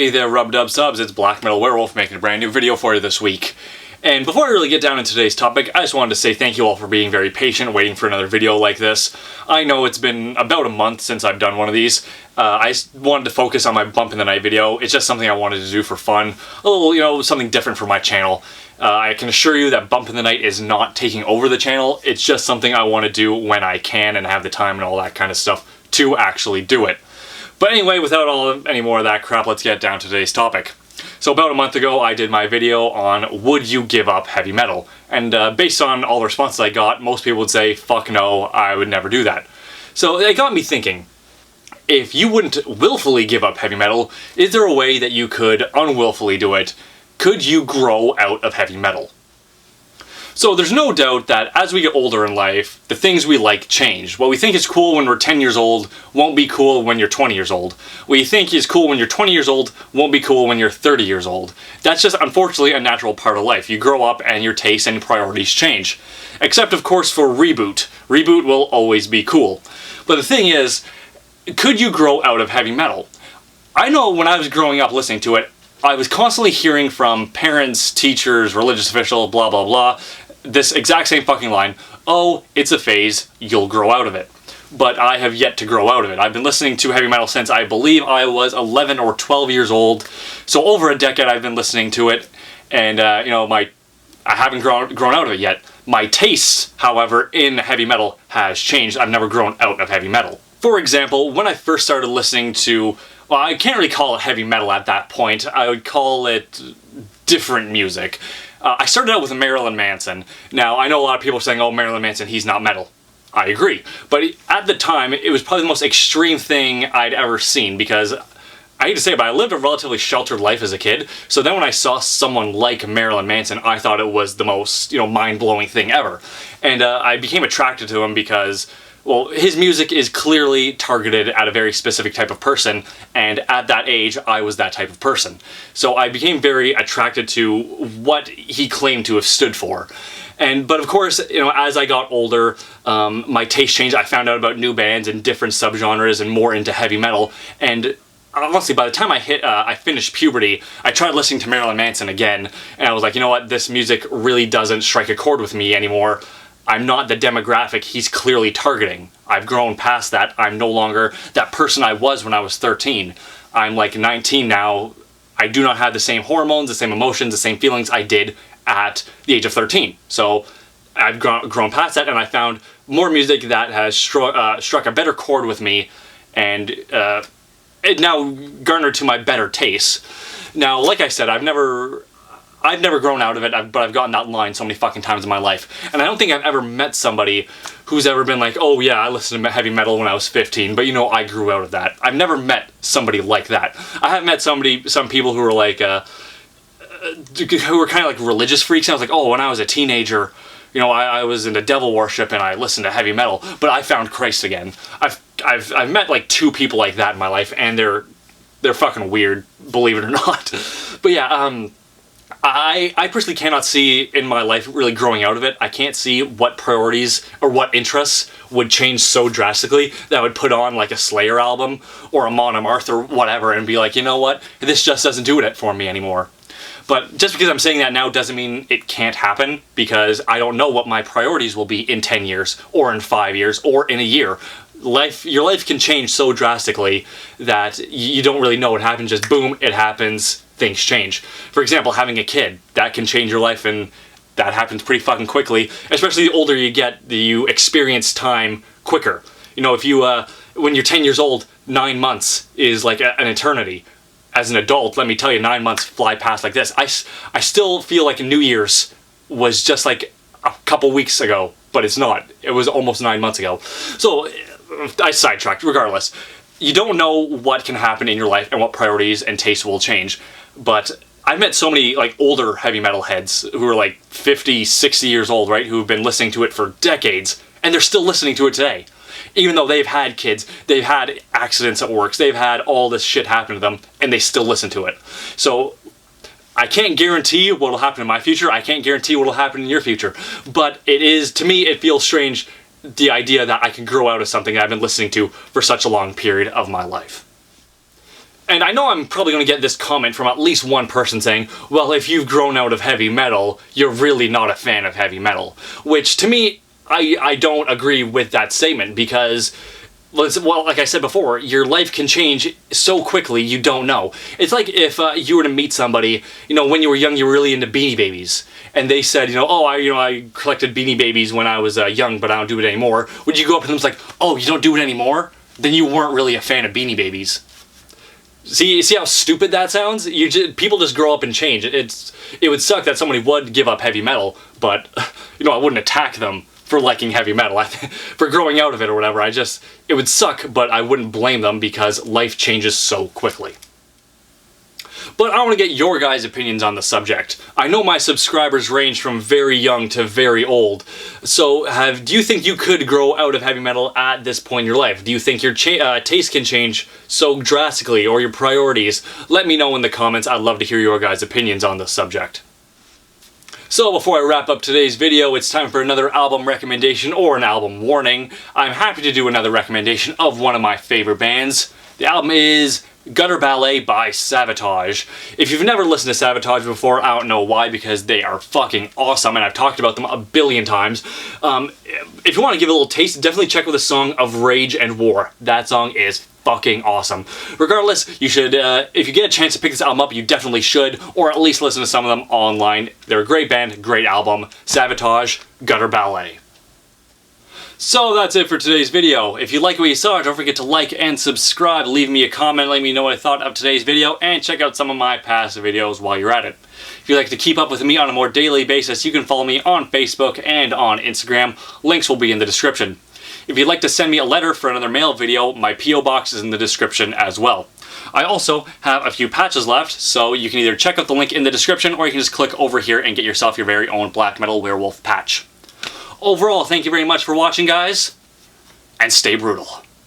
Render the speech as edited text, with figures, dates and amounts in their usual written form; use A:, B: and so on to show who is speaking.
A: Hey there, Rub-Dub Subs, it's Blackmetalwerewolf making a brand new video for you this week. And before I really get down into today's topic, I just wanted to say thank you all for being very patient, waiting for another video like this. I know it's been about a month since I've done one of these. I just wanted to focus on my Bump in the Night video. It's just something I wanted to do for fun. A little, something different for my channel. I can assure you that Bump in the Night is not taking over the channel. It's just something I want to do when I can and have the time and all that kind of stuff to actually do it. But anyway, without any more of that crap, let's get down to today's topic. So about a month ago, I did my video on would you give up heavy metal? And based on all the responses I got, most people would say, fuck no, I would never do that. So it got me thinking, if you wouldn't willfully give up heavy metal, is there a way that you could unwillfully do it? Could you grow out of heavy metal? So there's no doubt that as we get older in life, the things we like change. What we think is cool when we're 10 years old won't be cool when you're 20 years old. What you think is cool when you're 20 years old won't be cool when you're 30 years old. That's just unfortunately a natural part of life. You grow up and your tastes and priorities change. Except of course for Reboot. Reboot will always be cool. But the thing is, could you grow out of heavy metal? I know when I was growing up listening to it, I was constantly hearing from parents, teachers, religious officials, blah blah blah, this exact same fucking line, oh, it's a phase, you'll grow out of it. But I have yet to grow out of it. I've been listening to heavy metal since I believe I was 11 or 12 years old. So over a decade I've been listening to it, and I haven't grown out of it yet. My taste, however, in heavy metal has changed. I've never grown out of heavy metal. For example, when I first started listening to, well, I can't really call it heavy metal at that point. I would call it different music. I started out with Marilyn Manson. Now, I know a lot of people are saying, oh, Marilyn Manson, he's not metal. I agree. But at the time, it was probably the most extreme thing I'd ever seen, because I hate to say it, but I lived a relatively sheltered life as a kid. So then when I saw someone like Marilyn Manson, I thought it was the most, mind-blowing thing ever. And I became attracted to him because, well, his music is clearly targeted at a very specific type of person, and at that age, I was that type of person. So I became very attracted to what he claimed to have stood for. But of course, as I got older, my taste changed. I found out about new bands and different subgenres and more into heavy metal. And honestly, by the time I finished puberty, I tried listening to Marilyn Manson again, and I was like, you know what, this music really doesn't strike a chord with me anymore. I'm not the demographic he's clearly targeting. I've grown past that. I'm no longer that person I was when I was 13. I'm like 19 now. I do not have the same hormones, the same emotions, the same feelings I did at the age of 13. So I've grown past that, and I found more music that has struck a better chord with me, and it now garnered to my better taste. Now, like I said, I've never grown out of it, but I've gotten that line so many fucking times in my life. And I don't think I've ever met somebody who's ever been like, oh yeah, I listened to heavy metal when I was 15, but I grew out of that. I've never met somebody like that. I have met some people who are like, who were kind of like religious freaks, and I was like, oh, when I was a teenager, I was into devil worship and I listened to heavy metal, but I found Christ again. I've met like two people like that in my life, and they're fucking weird, believe it or not. But yeah, I personally cannot see in my life really growing out of it. I can't see what priorities or what interests would change so drastically that I would put on like a Slayer album or a Mon Amarth or whatever and be like, you know what, this just doesn't do it for me anymore. But just because I'm saying that now doesn't mean it can't happen, because I don't know what my priorities will be in 10 years or in 5 years or in a year. Your life can change so drastically that you don't really know what happens. Just boom, it happens. Things change. For example, having a kid, that can change your life, and that happens pretty fucking quickly. Especially the older you get, you experience time quicker. If you, when you're 10 years old, 9 months is like an eternity. As an adult, let me tell you, 9 months fly past like this. I still feel like New Year's was just like a couple weeks ago, but it's not. It was almost 9 months ago. So I sidetracked. Regardless, you don't know what can happen in your life and what priorities and tastes will change. But I've met so many like older heavy metal heads who are like 50, 60 years old, right? Who've been listening to it for decades, and they're still listening to it today. Even though they've had kids, they've had accidents at work, they've had all this shit happen to them, and they still listen to it. So I can't guarantee what will happen in my future. I can't guarantee what will happen in your future. But to me, it feels strange, the idea that I can grow out of something that I've been listening to for such a long period of my life. And I know I'm probably going to get this comment from at least one person saying, well, if you've grown out of heavy metal, you're really not a fan of heavy metal. Which, to me, I don't agree with that statement, because, well, like I said before, your life can change so quickly you don't know. It's like if you were to meet somebody, you know, when you were young, you were really into Beanie Babies, and they said, I collected Beanie Babies when I was young, but I don't do it anymore. Would you go up to them and be like, oh, you don't do it anymore? Then you weren't really a fan of Beanie Babies. See how stupid that sounds? People just grow up and change. It would suck that somebody would give up heavy metal, but I wouldn't attack them for liking heavy metal, for growing out of it or whatever. It would suck, but I wouldn't blame them because life changes so quickly. But I want to get your guys' opinions on the subject. I know my subscribers range from very young to very old. So do you think you could grow out of heavy metal at this point in your life? Do you think your taste can change so drastically, or your priorities? Let me know in the comments. I'd love to hear your guys' opinions on this subject. So before I wrap up today's video, it's time for another album recommendation or an album warning. I'm happy to do another recommendation of one of my favorite bands. The album is Gutter Ballet by Savatage. If you've never listened to Savatage before, I don't know why, because they are fucking awesome, and I've talked about them a billion times. If you want to give it a little taste, definitely check out the song of Rage and War. That song is fucking awesome. Regardless, you should, if you get a chance to pick this album up, you definitely should, or at least listen to some of them online. They're a great band, great album. Savatage, Gutter Ballet. So that's it for today's video. If you like what you saw, don't forget to like and subscribe, leave me a comment, let me know what I thought of today's video, and check out some of my past videos while you're at it. If you'd like to keep up with me on a more daily basis, you can follow me on Facebook and on Instagram. Links will be in the description. If you'd like to send me a letter for another mail video, my P.O. box is in the description as well. I also have a few patches left, so you can either check out the link in the description, or you can just click over here and get yourself your very own Black Metal Werewolf patch. Overall, thank you very much for watching, guys, and stay brutal.